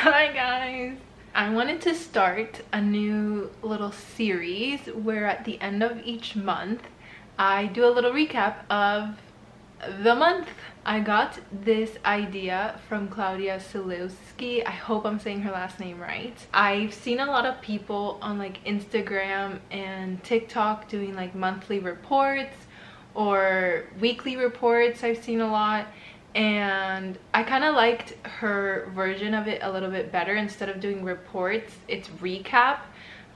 Hi guys! I wanted to start a new little series where at the end of each month I do a little recap of the month. I got this idea from Claudia Silowski. I hope I'm saying her last name right. I've seen a lot of people on like Instagram and TikTok doing like monthly reports or weekly reports. I've seen a lot, and I kind of liked her version of it a little bit better. Instead of doing reports, it's recap.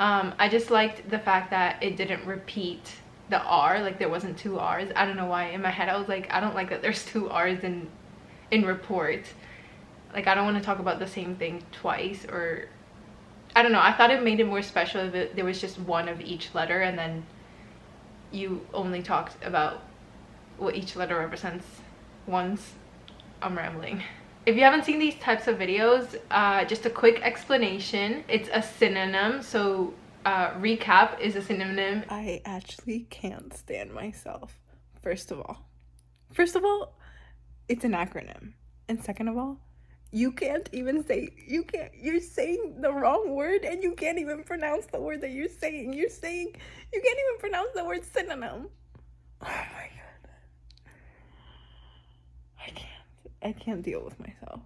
I just liked the fact that it didn't repeat the R, like there wasn't two R's. I don't know why. In my head I was like, I don't like that there's two R's in report. Like I don't want to talk about the same thing twice, or I don't know. I thought it made it more special if there was just one of each letter and then you only talked about what each letter represents once. I'm rambling. If you haven't seen these types of videos, just a quick explanation. It's a synonym, so recap is a synonym. I actually can't stand myself. First of all, it's an acronym, and second of all, you're saying the wrong word and you can't even pronounce the word that you're saying. You can't even pronounce the word synonym. Oh my god. I can't deal with myself.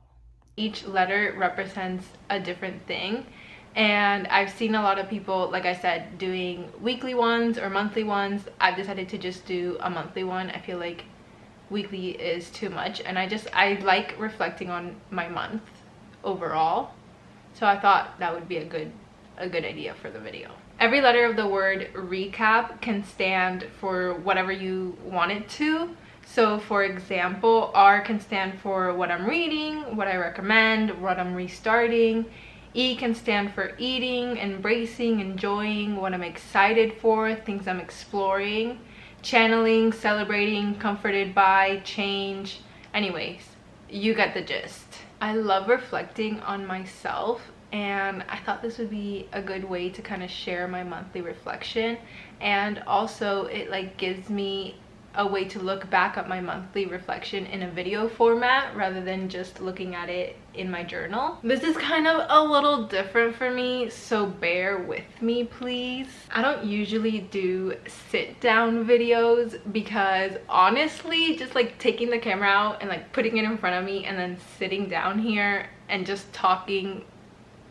Each letter represents a different thing, and I've seen a lot of people, like I said, doing weekly ones or monthly ones. I've decided to just do a monthly one. I feel like weekly is too much, and I like reflecting on my month overall, so I thought that would be a good idea for the video. Every letter of the word recap can stand for whatever you want it to. So for example, R can stand for what I'm reading, what I recommend, what I'm restarting. E can stand for eating, embracing, enjoying, what I'm excited for, things I'm exploring, channeling, celebrating, comforted by, change. Anyways, you get the gist. I love reflecting on myself, and I thought this would be a good way to kind of share my monthly reflection, and also it like gives me a way to look back at my monthly reflection in a video format rather than just looking at it in my journal. This is kind of a little different for me, so bear with me please. I don't usually do sit down videos because honestly, just like taking the camera out and like putting it in front of me and then sitting down here and just talking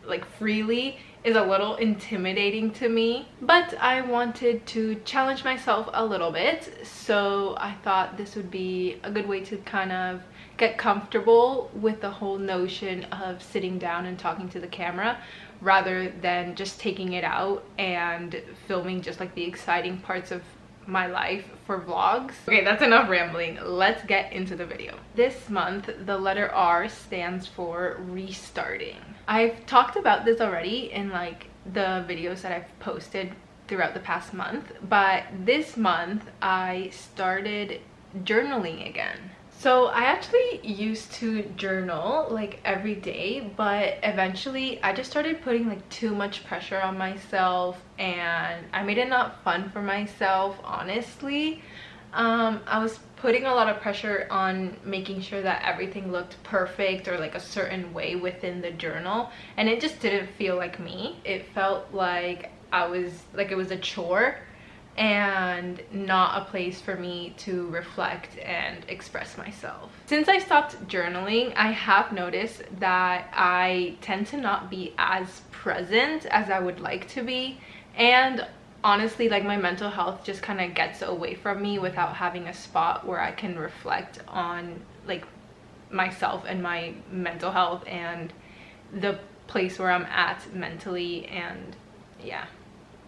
like freely is a little intimidating to me, but I wanted to challenge myself a little bit, so I thought this would be a good way to kind of get comfortable with the whole notion of sitting down and talking to the camera rather than just taking it out and filming just like the exciting parts of my life for vlogs. Okay, that's enough rambling. Let's get into the video. This month, the letter R stands for restarting. I've talked about this already in like the videos that I've posted throughout the past month, but this month I started journaling again. So I actually used to journal like every day, but eventually I just started putting like too much pressure on myself, and I made it not fun for myself, honestly. I was putting a lot of pressure on making sure that everything looked perfect or like a certain way within the journal, and it just didn't feel like me. It felt like it was a chore and not a place for me to reflect and express myself. Since I stopped journaling, I have noticed that I tend to not be as present as I would like to be, and honestly like my mental health just kind of gets away from me without having a spot where I can reflect on like myself and my mental health and the place where I'm at mentally. And yeah,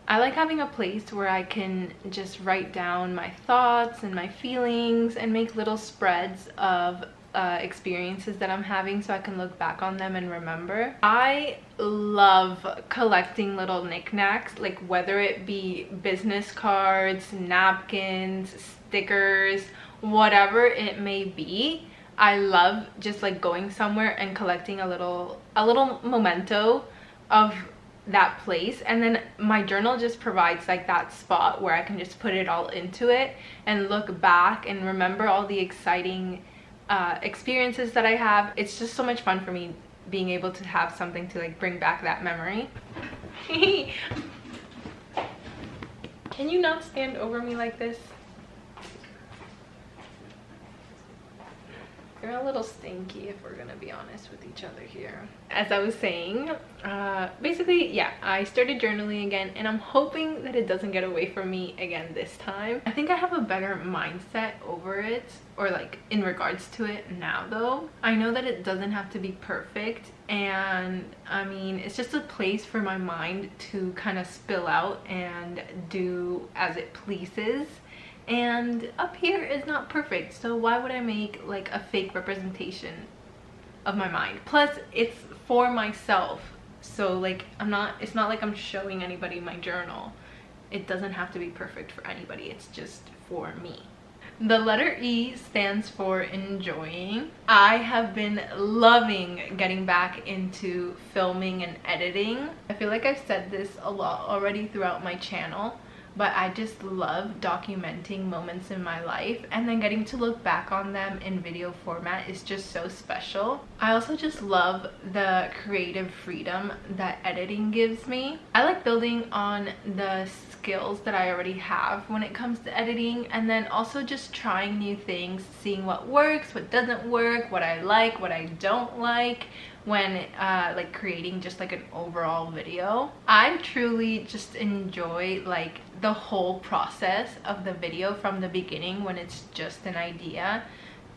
I like having a place where I can just write down my thoughts and my feelings and make little spreads of experiences that I'm having so I can look back on them and remember. I love collecting little knickknacks, like whether it be business cards, napkins, stickers, whatever it may be. I love just like going somewhere and collecting a little memento of that place, and then my journal just provides like that spot where I can just put it all into it and look back and remember all the exciting experiences that I have. It's just so much fun for me being able to have something to like bring back that memory. Can you not stand over me like this? You're a little stinky, if we're gonna be honest with each other here. As I was saying, basically, yeah, I started journaling again, and I'm hoping that it doesn't get away from me again this time. I think I have a better mindset over it, or like in regards to it now though. I know that it doesn't have to be perfect, and I mean, it's just a place for my mind to kind of spill out and do as it pleases. And up here is not perfect, so why would I make like a fake representation of my mind? Plus it's for myself, so like it's not like I'm showing anybody my journal. It doesn't have to be perfect for anybody, it's just for me. The letter E stands for enjoying. I have been loving getting back into filming and editing. I feel like I've said this a lot already throughout my channel, but I just love documenting moments in my life, and then getting to look back on them in video format is just so special. I also just love the creative freedom that editing gives me. I like building on the skills that I already have when it comes to editing, and then also just trying new things, seeing what works, what doesn't work, what I like, what I don't like, when like creating just like an overall video. I truly just enjoy like the whole process of the video, from the beginning when it's just an idea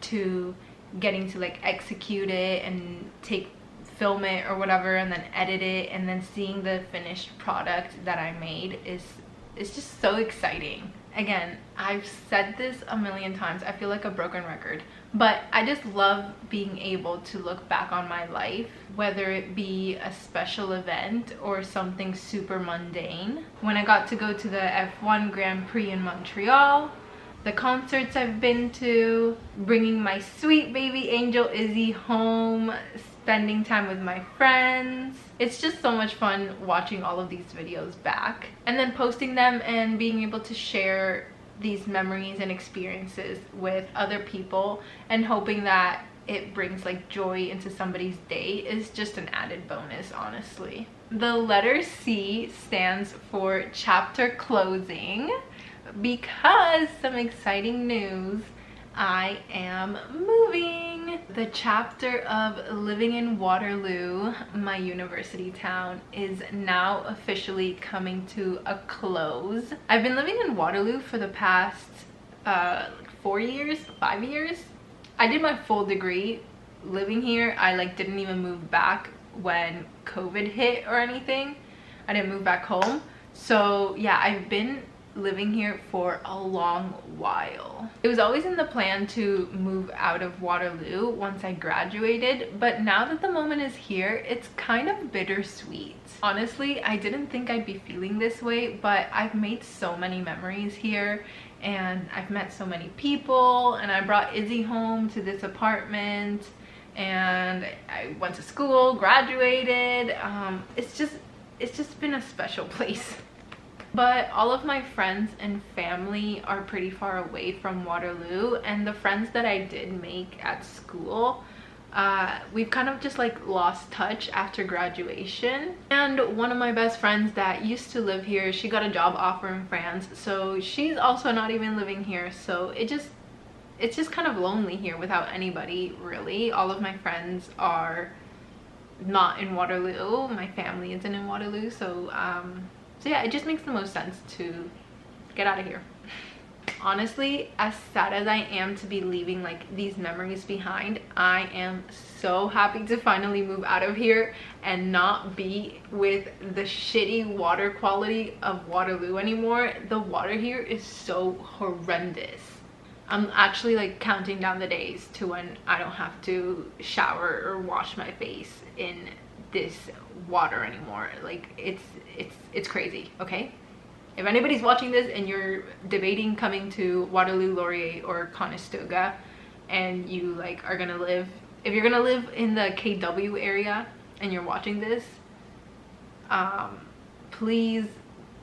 to getting to like execute it and film it or whatever, and then edit it, and then seeing the finished product that I made is just so exciting. Again, I've said this a million times, I feel like a broken record, but I just love being able to look back on my life, whether it be a special event or something super mundane. When I got to go to the F1 Grand Prix in Montreal, the concerts I've been to, bringing my sweet baby angel Izzy home, spending time with my friends. It's just so much fun watching all of these videos back and then posting them and being able to share these memories and experiences with other people, and hoping that it brings like joy into somebody's day is just an added bonus, honestly. The letter C stands for chapter closing, because some exciting news. I am moving. The chapter of living in Waterloo, my university town, is now officially coming to a close. I've been living in Waterloo for the past 4 years, 5 years. I did my full degree living here. I like didn't even move back when COVID hit or anything. I didn't move back home. So yeah, I've been living here for a long while. It was always in the plan to move out of Waterloo once I graduated, but now that the moment is here, it's kind of bittersweet. Honestly, I didn't think I'd be feeling this way, but I've made so many memories here, and I've met so many people, and I brought Izzy home to this apartment, and I went to school, graduated. It's just been a special place. But all of my friends and family are pretty far away from Waterloo, and the friends that I did make at school, we've kind of just like lost touch after graduation. And one of my best friends that used to live here, she got a job offer in France, so she's also not even living here. So it's just kind of lonely here without anybody, really. All of my friends are not in Waterloo, my family isn't in Waterloo, so yeah, it just makes the most sense to get out of here. Honestly, as sad as I am to be leaving like these memories behind, I am so happy to finally move out of here and not be with the shitty water quality of Waterloo anymore. The water here is so horrendous. I'm actually like counting down the days to when I don't have to shower or wash my face in this water anymore. Like it's crazy. Okay, if anybody's watching this and you're debating coming to Waterloo, Laurier, or Conestoga, and you like are gonna live, if you're gonna live in the KW area and you're watching this, please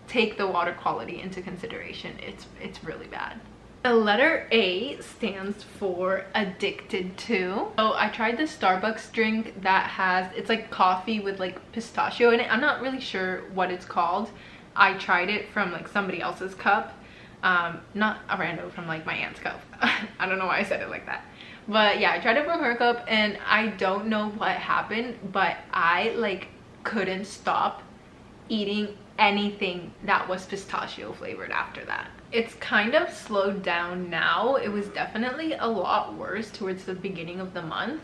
take the water quality into consideration. It's really bad. The letter A stands for addicted to. So I tried this Starbucks drink that has, it's like coffee with like pistachio in it. I'm not really sure what it's called. I tried it from like somebody else's cup, not a rando, from like my aunt's cup. I don't know why I said it like that. But yeah, I tried it from her cup and I don't know what happened, but I like couldn't stop eating anything that was pistachio flavored after that. It's kind of slowed down now. It was definitely a lot worse towards the beginning of the month,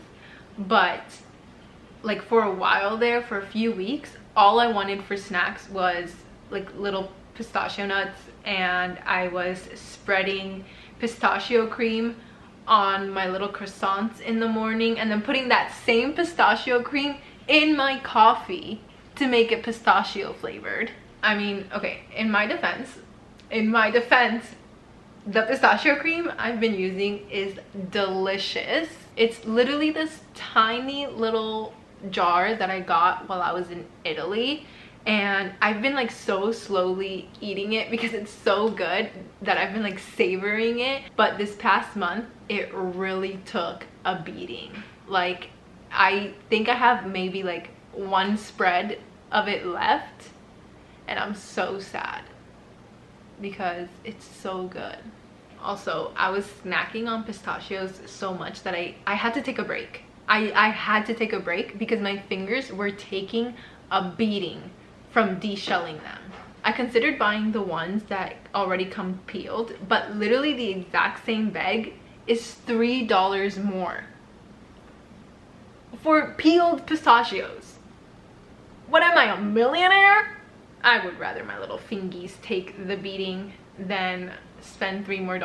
but like for a while there, for a few weeks, all I wanted for snacks was like little pistachio nuts, and I was spreading pistachio cream on my little croissants in the morning and then putting that same pistachio cream in my coffee to make it pistachio flavored. I mean, okay, in my defense, the pistachio cream I've been using is delicious. It's literally this tiny little jar that I got while I was in Italy, and I've been like so slowly eating it because it's so good that I've been like savoring it. But this past month, it really took a beating. Like, I think I have maybe like one spread of it left, and I'm so sad because it's so good. Also, I was snacking on pistachios so much that I had to take a break. I had to take a break because my fingers were taking a beating from de-shelling them. I considered buying the ones that already come peeled, but literally the exact same bag is $3 more for peeled pistachios. What am I, a millionaire? I would rather my little fingies take the beating than spend $3 more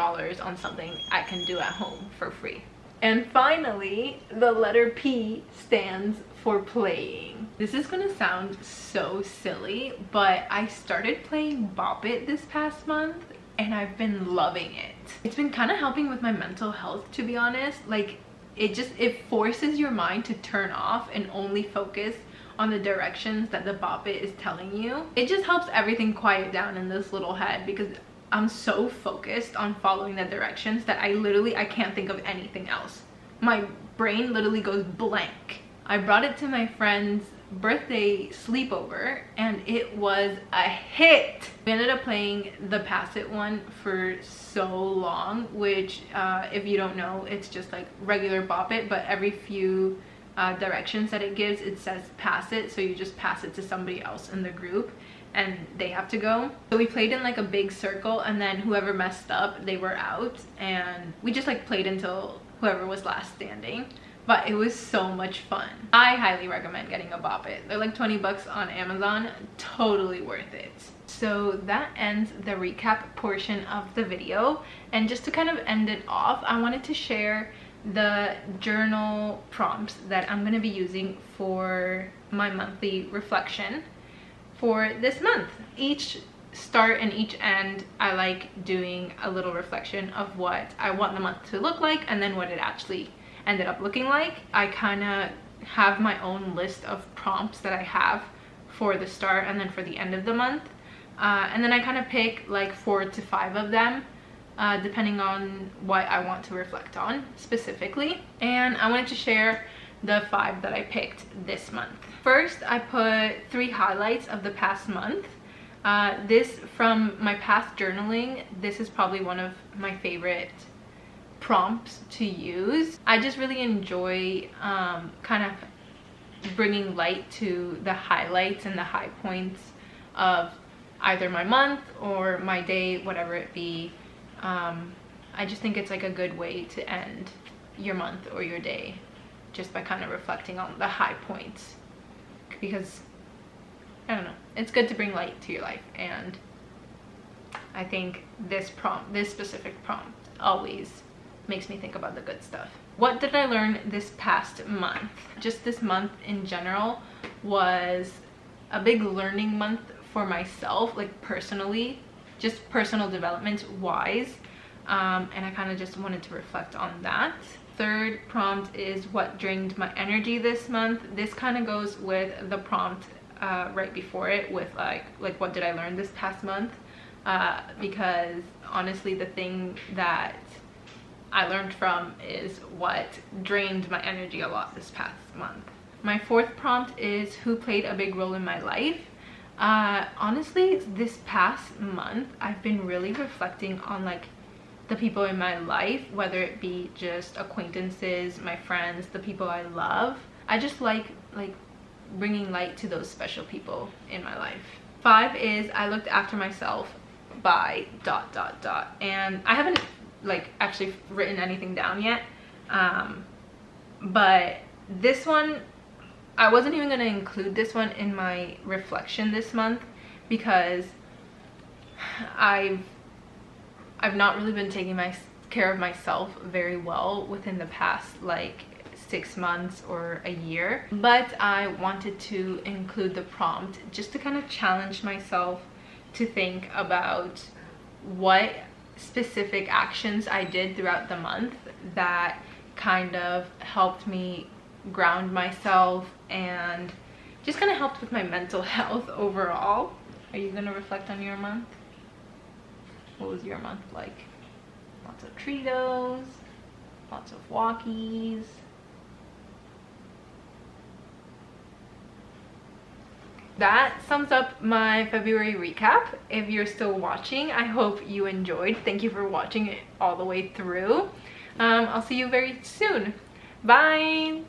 on something I can do at home for free. And finally, the letter P stands for playing. This is gonna sound so silly, but I started playing Bop It this past month and I've been loving it. It's been kind of helping with my mental health, to be honest. Like, it forces your mind to turn off and only focus on the directions that the Bop It is telling you. It just helps everything quiet down in this little head because I'm so focused on following the directions that I can't think of anything else. My brain literally goes blank. I brought it to my friend's birthday sleepover and it was a hit. We ended up playing the Pass It one for so long, which if you don't know, it's just like regular Bop It, but every few directions that it gives, it says pass it, so you just pass it to somebody else in the group and they have to go. So we played in like a big circle, and then whoever messed up, they were out, and we just like played until whoever was last standing. But it was so much fun. I highly recommend getting a Bop It. They're like 20 bucks on Amazon, totally worth it. So that ends the recap portion of the video, and just to kind of end it off, I wanted to share the journal prompts that I'm going to be using for my monthly reflection for this month. Each start and each end, I like doing a little reflection of what I want the month to look like and then what it actually ended up looking like. I kind of have my own list of prompts that I have for the start and then for the end of the month, and then I kind of pick like 4 to 5 of them depending on what I want to reflect on specifically. And I wanted to share the 5 that I picked this month. First, I put 3 highlights of the past month. This, from my past journaling, this is probably one of my favorite prompts to use. I just really enjoy kind of bringing light to the highlights and the high points of either my month or my day, whatever it be. I just think it's like a good way to end your month or your day, just by kind of reflecting on the high points, because I don't know, it's good to bring light to your life, and I think this specific prompt always makes me think about the good stuff. What did I learn this past month? Just this month in general was a big learning month for myself, like personally, just personal development wise, and I kind of just wanted to reflect on that. Third prompt is what drained my energy this month. This kind of goes with the prompt right before it, with like what did I learn this past month. because honestly the thing that I learned from is what drained my energy a lot this past month. My fourth prompt is who played a big role in my life. Honestly, this past month I've been really reflecting on like the people in my life, whether it be just acquaintances, my friends, the people I love. I just like bringing light to those special people in my life. 5 is I looked after myself by ... and I haven't like actually written anything down yet, but this one I wasn't even going to include this one in my reflection this month because I've not really been taking care of myself very well within the past like 6 months or a year, but I wanted to include the prompt just to kind of challenge myself to think about what specific actions I did throughout the month that kind of helped me ground myself and just kind of helped with my mental health overall. Are you gonna reflect on your month? What was your month like? Lots of Tritos, lots of walkies. That sums up my February recap. If you're still watching, I hope you enjoyed. Thank you for watching it all the way through. I'll see you very soon. Bye!